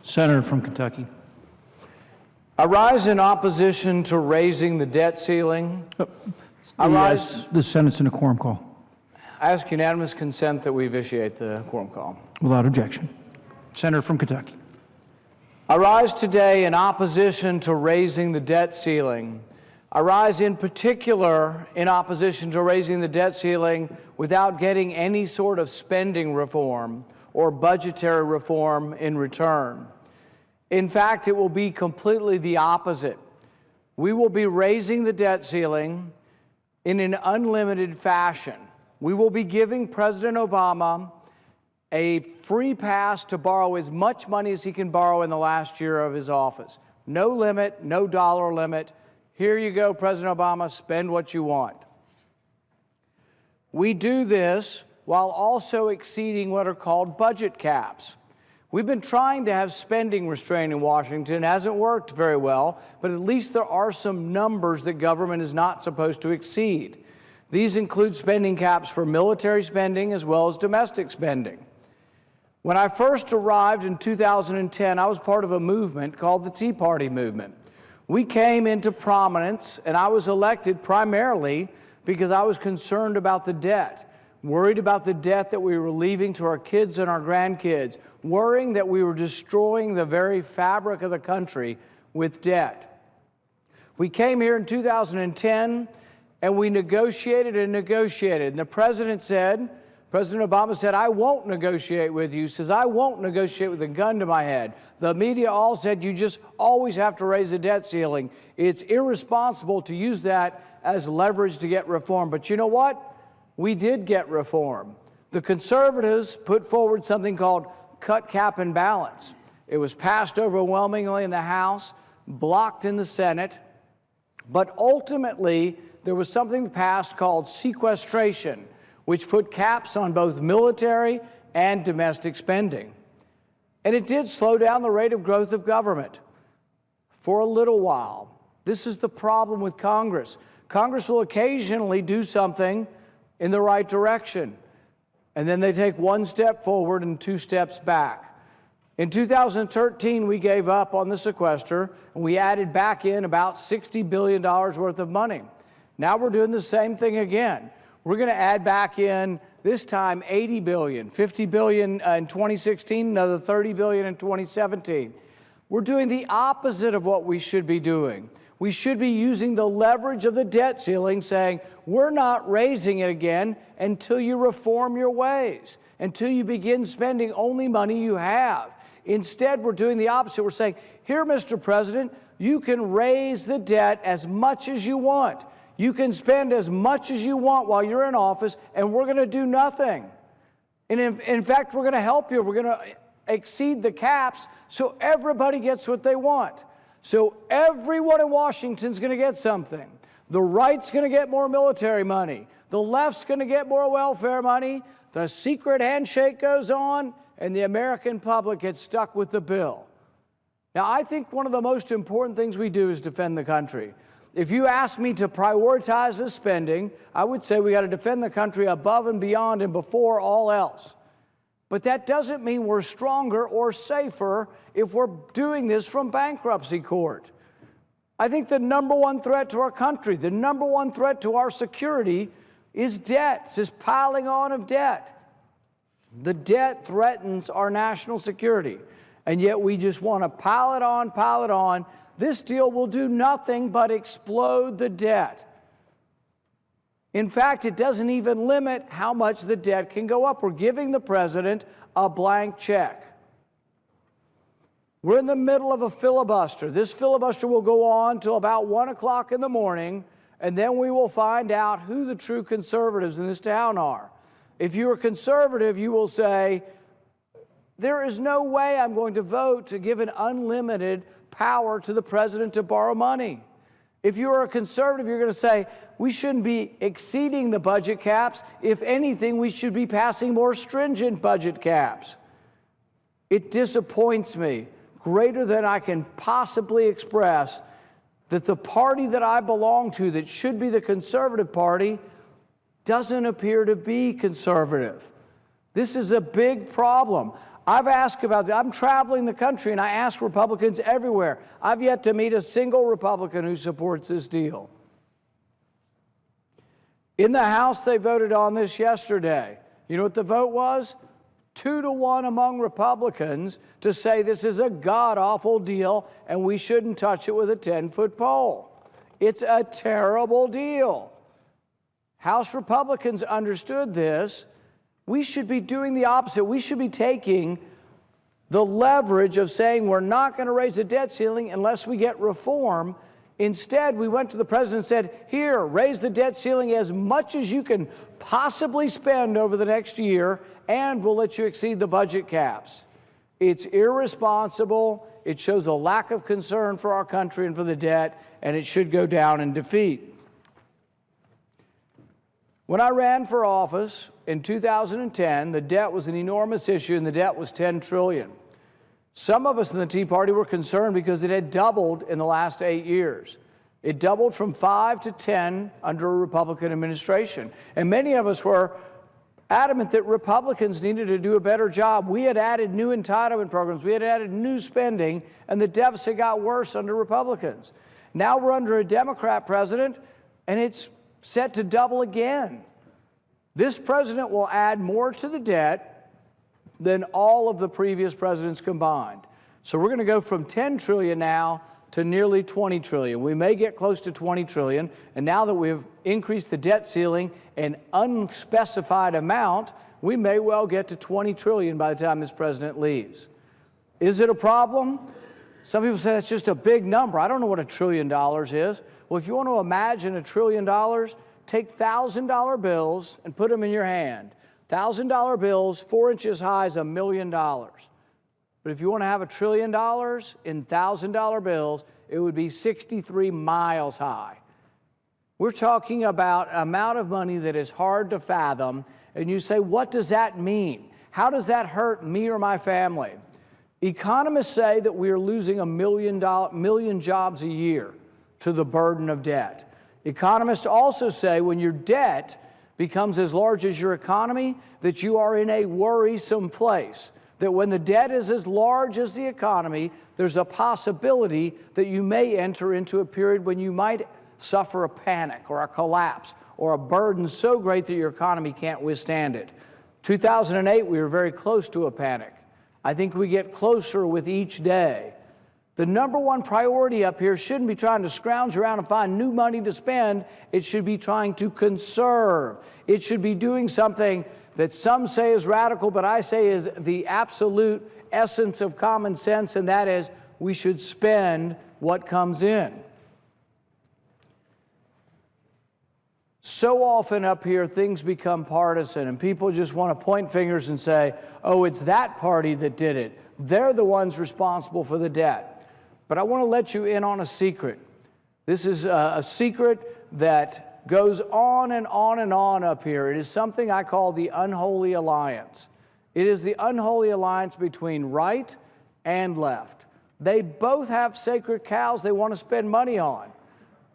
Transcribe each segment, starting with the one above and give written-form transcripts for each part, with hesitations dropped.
Senator from Kentucky. I rise in opposition to raising the debt ceiling. The Senate's in a quorum call. I ask unanimous consent that we vitiate the quorum call. Without objection. Senator from Kentucky. I rise today in opposition to raising the debt ceiling. I rise in particular in opposition to raising the debt ceiling without getting any sort of spending reform or budgetary reform in return. In fact, it will be completely the opposite. We will be raising the debt ceiling in an unlimited fashion. We will be giving President Obama a free pass to borrow as much money as he can borrow in the last year of his office. No limit, no dollar limit. Here you go, President Obama, spend what you want. We do this while also exceeding what are called budget caps. We've been trying to have spending restraint in Washington. It hasn't worked very well, but at least there are some numbers that government is not supposed to exceed. These include spending caps for military spending as well as domestic spending. When I first arrived in 2010, I was part of a movement called the Tea Party movement. We came into prominence, and I was elected primarily because I was concerned about the debt, worried about the debt that we were leaving to our kids and our grandkids, worrying that we were destroying the very fabric of the country with debt. We came here in 2010, and we negotiated and negotiated. And the President Obama said, I won't negotiate with you. He says, I won't negotiate with a gun to my head. The media all said, you just always have to raise the debt ceiling. It's irresponsible to use that as leverage to get reform. But you know what? We did get reform. The conservatives put forward something called cut, cap, and balance. It was passed overwhelmingly in the House, blocked in the Senate, but ultimately there was something passed called sequestration, which put caps on both military and domestic spending. And it did slow down the rate of growth of government for a little while. This is the problem with Congress. Congress will occasionally do something in the right direction, and then they take one step forward and two steps back. In 2013, we gave up on the sequester, and we added back in about $60 billion worth of money. Now we're doing the same thing again. We're going to add back in, this time, $80 billion, $50 billion in 2016, another $30 billion in 2017. We're doing the opposite of what we should be doing. We should be using the leverage of the debt ceiling, saying, we're not raising it again until you reform your ways, until you begin spending only money you have. Instead, we're doing the opposite. We're saying, here, Mr. President, you can raise the debt as much as you want. You can spend as much as you want while you're in office, and we're going to do nothing. And in fact, we're going to help you. We're going to exceed the caps so everybody gets what they want. So everyone in Washington is going to get something. The right's going to get more military money. The left's going to get more welfare money. The secret handshake goes on, and the American public gets stuck with the bill. Now, I think one of the most important things we do is defend the country. If you ask me to prioritize this spending, I would say we got to defend the country above and beyond and before all else. But that doesn't mean we're stronger or safer if we're doing this from bankruptcy court. I think the number one threat to our country, the number one threat to our security is debt, it's this piling on of debt. The debt threatens our national security, and yet we just want to pile it on, pile it on. This deal will do nothing but explode the debt. In fact, it doesn't even limit how much the debt can go up. We're giving the president a blank check. We're in the middle of a filibuster. This filibuster will go on till about 1 o'clock in the morning, and then we will find out who the true conservatives in this town are. If you're a conservative, you will say, there is no way I'm going to vote to give an unlimited power to the president to borrow money. If you're a conservative, you're going to say, we shouldn't be exceeding the budget caps. If anything, we should be passing more stringent budget caps. It disappoints me greater than I can possibly express that the party that I belong to, that should be the conservative party, doesn't appear to be conservative. This is a big problem. I've asked about I'm traveling the country and I ask Republicans everywhere. I've yet to meet a single Republican who supports this deal. In the House, they voted on this yesterday. You know what the vote was? 2-1 among Republicans to say this is a god-awful deal and we shouldn't touch it with a 10-foot pole. It's a terrible deal. House Republicans understood this. We should be doing the opposite. We should be taking the leverage of saying we're not going to raise the debt ceiling unless we get reform. Instead, we went to the president and said, here, raise the debt ceiling as much as you can possibly spend over the next year, and we'll let you exceed the budget caps. It's irresponsible. It shows a lack of concern for our country and for the debt, and it should go down in defeat. When I ran for office in 2010, the debt was an enormous issue, and the debt was $10 trillion. Some of us in the Tea Party were concerned because it had doubled in the last 8 years. It doubled from 5 to 10 under a Republican administration. And many of us were adamant that Republicans needed to do a better job. We had added new entitlement programs. We had added new spending, and the deficit got worse under Republicans. Now we're under a Democrat president, and it's set to double again. This president will add more to the debt than all of the previous presidents combined. So we're going to go from 10 trillion now to nearly 20 trillion. We may get close to 20 trillion, and now that we've increased the debt ceiling an unspecified amount, we may well get to 20 trillion by the time this president leaves. Is it a problem? Some people say that's just a big number. I don't know what $1 trillion is. Well, if you want to imagine $1 trillion, take $1,000 bills and put them in your hand. $1,000 bills, 4 inches high, is $1 million. But if you want to have $1 trillion in $1,000 bills, it would be 63 miles high. We're talking about an amount of money that is hard to fathom, and you say, what does that mean? How does that hurt me or my family? Economists say that we are losing 1 million jobs a year to the burden of debt. Economists also say when your debt becomes as large as your economy, that you are in a worrisome place. That when the debt is as large as the economy, there's a possibility that you may enter into a period when you might suffer a panic or a collapse or a burden so great that your economy can't withstand it. 2008, we were very close to a panic. I think we get closer with each day. The number one priority up here shouldn't be trying to scrounge around and find new money to spend. It should be trying to conserve. It should be doing something that some say is radical, but I say is the absolute essence of common sense, and that is we should spend what comes in. So often up here, things become partisan, and people just want to point fingers and say, oh, it's that party that did it. They're the ones responsible for the debt. But I want to let you in on a secret. This is a secret that goes on and on and on up here. It is something I call the unholy alliance. It is the unholy alliance between right and left. They both have sacred cows they want to spend money on.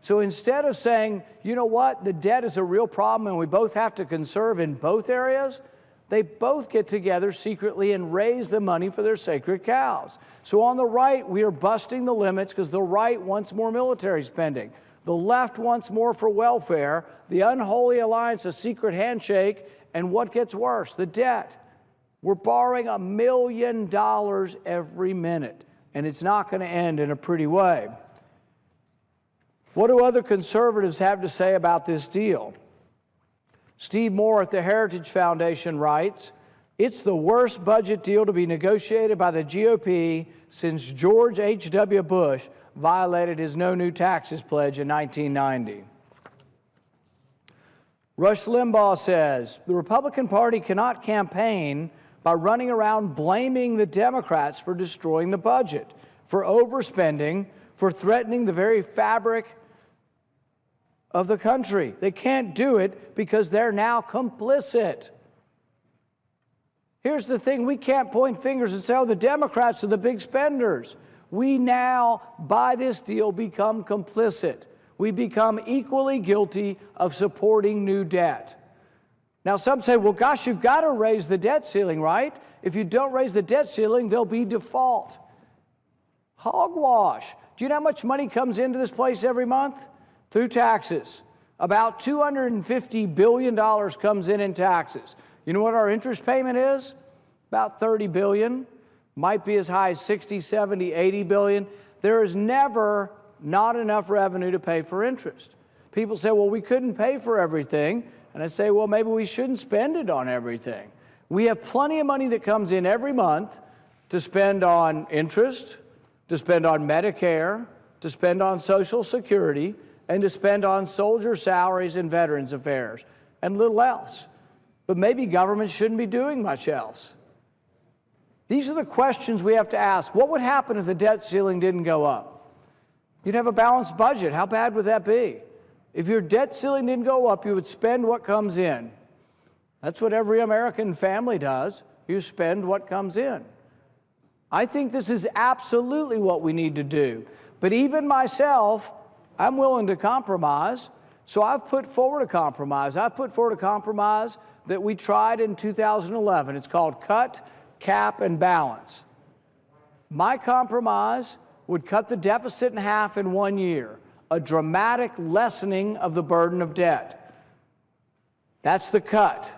So instead of saying, you know what, the debt is a real problem and we both have to conserve in both areas, they both get together secretly and raise the money for their sacred cows. So on the right, we are busting the limits because the right wants more military spending. The left wants more for welfare. The unholy alliance, a secret handshake, and what gets worse? The debt. We're borrowing $1 million every minute, and it's not going to end in a pretty way. What do other conservatives have to say about this deal? Steve Moore at the Heritage Foundation writes, it's the worst budget deal to be negotiated by the GOP since George H.W. Bush violated his No New Taxes pledge in 1990. Rush Limbaugh says, the Republican Party cannot campaign by running around blaming the Democrats for destroying the budget, for overspending, for threatening the very fabric of the country. They can't do it because they're now complicit. Here's the thing, we can't point fingers and say, oh, the Democrats are the big spenders. We now, by this deal, become complicit. We become equally guilty of supporting new debt. Now, some say, well, gosh, you've got to raise the debt ceiling, right? If you don't raise the debt ceiling, there'll be default. Hogwash. Do you know how much money comes into this place every month? Through taxes. About $250 billion comes in taxes. You know what our interest payment is? About $30 billion. Might be as high as 60, 70, 80 billion. There is never not enough revenue to pay for interest. People say, well, we couldn't pay for everything. And I say, well, maybe we shouldn't spend it on everything. We have plenty of money that comes in every month to spend on interest, to spend on Medicare, to spend on Social Security, and to spend on soldier salaries and Veterans Affairs, and little else. But maybe government shouldn't be doing much else. These are the questions we have to ask. What would happen if the debt ceiling didn't go up? You'd have a balanced budget. How bad would that be? If your debt ceiling didn't go up, you would spend what comes in. That's what every American family does. You spend what comes in. I think this is absolutely what we need to do. But even myself, I'm willing to compromise. So I've put forward a compromise. I've put forward a compromise that we tried in 2011. It's called cut, cap, and balance. My compromise would cut the deficit in half in 1 year, a dramatic lessening of the burden of debt. That's the cut.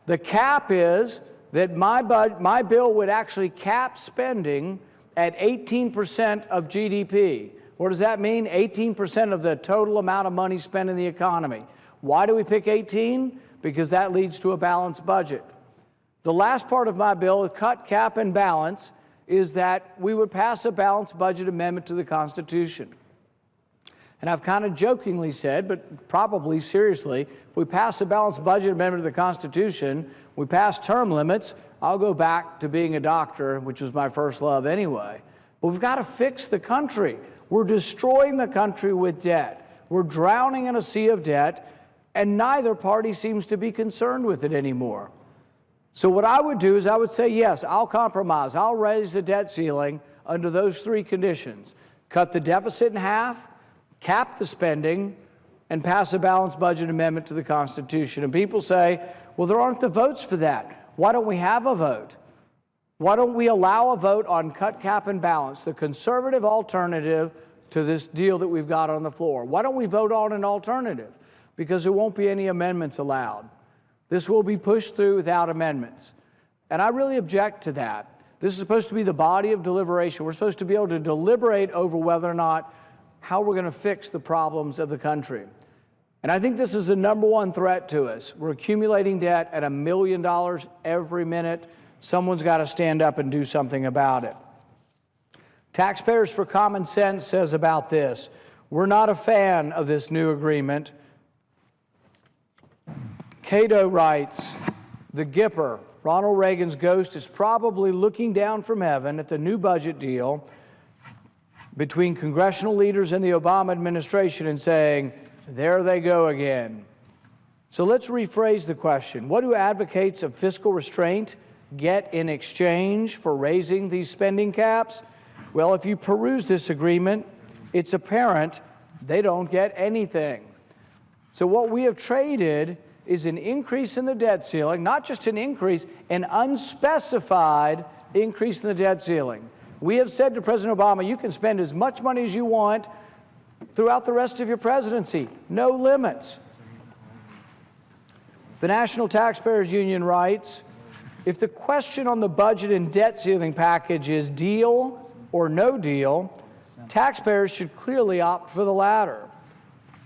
The cap is that my bill would actually cap spending at 18% of GDP. What does that mean? 18% of the total amount of money spent in the economy. Why do we pick 18? Because that leads to a balanced budget. The last part of my bill, cut, cap, and balance, is that we would pass a balanced budget amendment to the Constitution. And I've kind of jokingly said, but probably seriously, if we pass a balanced budget amendment to the Constitution, we pass term limits, I'll go back to being a doctor, which was my first love anyway. But we've got to fix the country. We're destroying the country with debt. We're drowning in a sea of debt, and neither party seems to be concerned with it anymore. So what I would do is I would say, yes, I'll compromise. I'll raise the debt ceiling under those three conditions. Cut the deficit in half, cap the spending, and pass a balanced budget amendment to the Constitution. And people say, well, there aren't the votes for that. Why don't we have a vote? Why don't we allow a vote on cut, cap, and balance, the conservative alternative to this deal that we've got on the floor? Why don't we vote on an alternative? Because there won't be any amendments allowed. This will be pushed through without amendments. And I really object to that. This is supposed to be the body of deliberation. We're supposed to be able to deliberate over whether or not how we're going to fix the problems of the country. And I think this is the number one threat to us. We're accumulating debt at $1 million every minute. Someone's got to stand up and do something about it. Taxpayers for Common Sense says about this, we're not a fan of this new agreement. Cato writes, the Gipper, Ronald Reagan's ghost, is probably looking down from heaven at the new budget deal between congressional leaders and the Obama administration and saying, there they go again. So let's rephrase the question. What do advocates of fiscal restraint get in exchange for raising these spending caps? Well, if you peruse this agreement, it's apparent they don't get anything. So what we have traded is an increase in the debt ceiling, not just an increase, an unspecified increase in the debt ceiling. We have said to President Obama, you can spend as much money as you want throughout the rest of your presidency, no limits. The National Taxpayers Union writes, if the question on the budget and debt ceiling package is deal or no deal, taxpayers should clearly opt for the latter.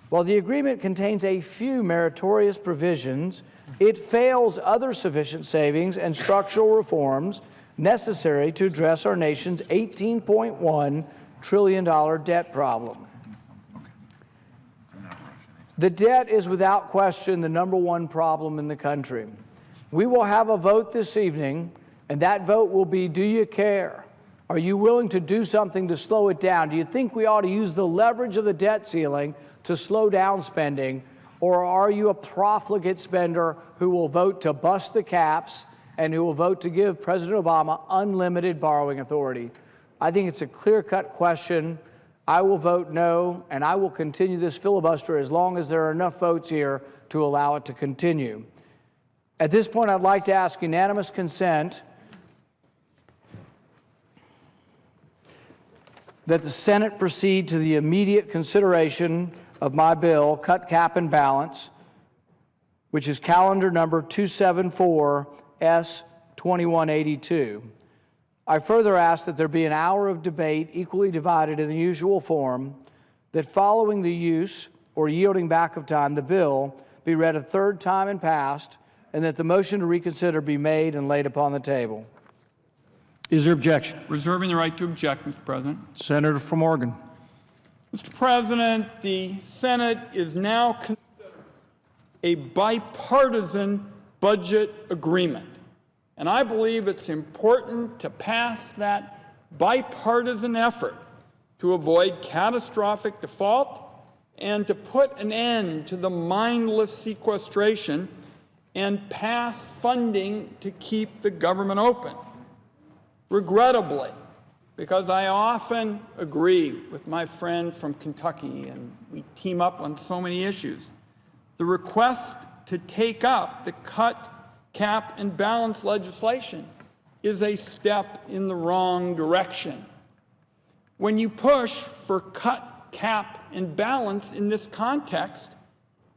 While the agreement contains a few meritorious provisions, it fails other sufficient savings and structural reforms necessary to address our nation's $18.1 trillion debt problem. The debt is without question the number one problem in the country. We will have a vote this evening, and that vote will be, do you care? Are you willing to do something to slow it down? Do you think we ought to use the leverage of the debt ceiling to slow down spending, or are you a profligate spender who will vote to bust the caps and who will vote to give President Obama unlimited borrowing authority? I think it's a clear-cut question. I will vote no, and I will continue this filibuster as long as there are enough votes here to allow it to continue. At this point, I'd like to ask unanimous consent that the Senate proceed to the immediate consideration of my bill, Cut, Cap, and Balance, which is calendar number 274S2182. I further ask that there be an hour of debate equally divided in the usual form, that following the use or yielding back of time, the bill be read a third time and passed, and that the motion to reconsider be made and laid upon the table. Is there objection? Reserving the right to object, Mr. President. Senator from Oregon. Mr. President, the Senate is now considering a bipartisan budget agreement. And I believe it's important to pass that bipartisan effort to avoid catastrophic default and to put an end to the mindless sequestration and pass funding to keep the government open. Regrettably, because I often agree with my friend from Kentucky and we team up on so many issues, the request to take up the Cut, Cap, and Balance legislation is a step in the wrong direction. When you push for cut, cap, and balance in this context,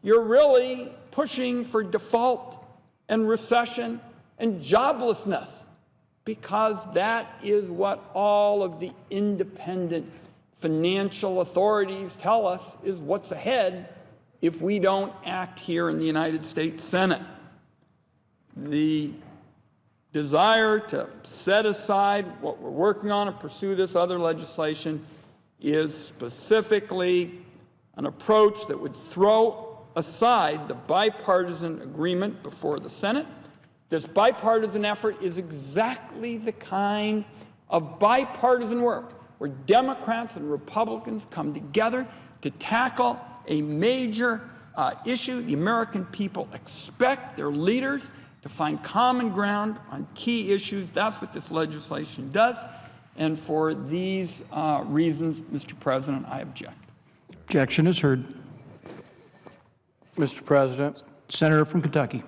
you're really pushing for default and recession and joblessness, because that is what all of the independent financial authorities tell us is what's ahead if we don't act here in the United States Senate. The desire to set aside what we're working on and pursue this other legislation is specifically an approach that would throw aside the bipartisan agreement before the Senate. This bipartisan effort is exactly the kind of bipartisan work where Democrats and Republicans come together to tackle a major issue. The American people expect their leaders to find common ground on key issues. That's what this legislation does. And for these reasons, Mr. President, I object. Objection is heard. Mr. President, Senator from Kentucky.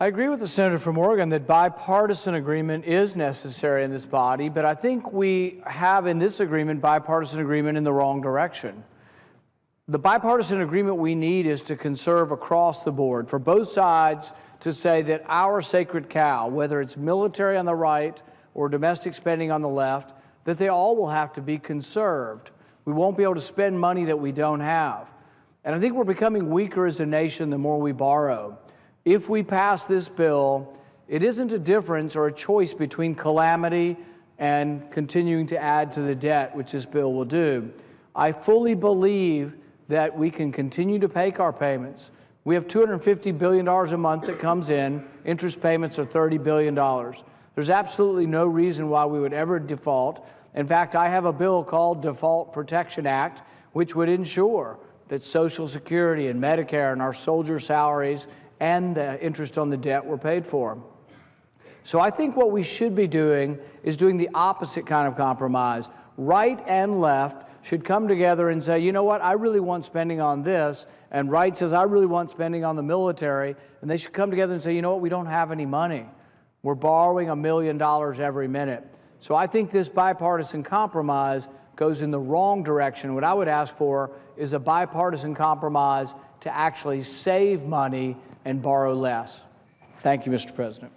I agree with the senator from Oregon that bipartisan agreement is necessary in this body, but I think we have in this agreement bipartisan agreement in the wrong direction. The bipartisan agreement we need is to conserve across the board for both sides to say that our sacred cow, whether it's military on the right or domestic spending on the left, that they all will have to be conserved. We won't be able to spend money that we don't have. And I think we're becoming weaker as a nation the more we borrow. If we pass this bill, it isn't a difference or a choice between calamity and continuing to add to the debt, which this bill will do. I fully believe that we can continue to make our payments. We have $250 billion a month that comes in. Interest payments are $30 billion. There's absolutely no reason why we would ever default. In fact, I have a bill called Default Protection Act, which would ensure that Social Security and Medicare and our soldiers' salaries and the interest on the debt were paid for. So I think what we should be doing is doing the opposite kind of compromise. Right and left should come together and say, you know what, I really want spending on this, and right says, I really want spending on the military, and they should come together and say, you know what, we don't have any money. We're borrowing $1 million every minute. So I think this bipartisan compromise goes in the wrong direction. What I would ask for is a bipartisan compromise to actually save money and borrow less. Thank you, Mr. President.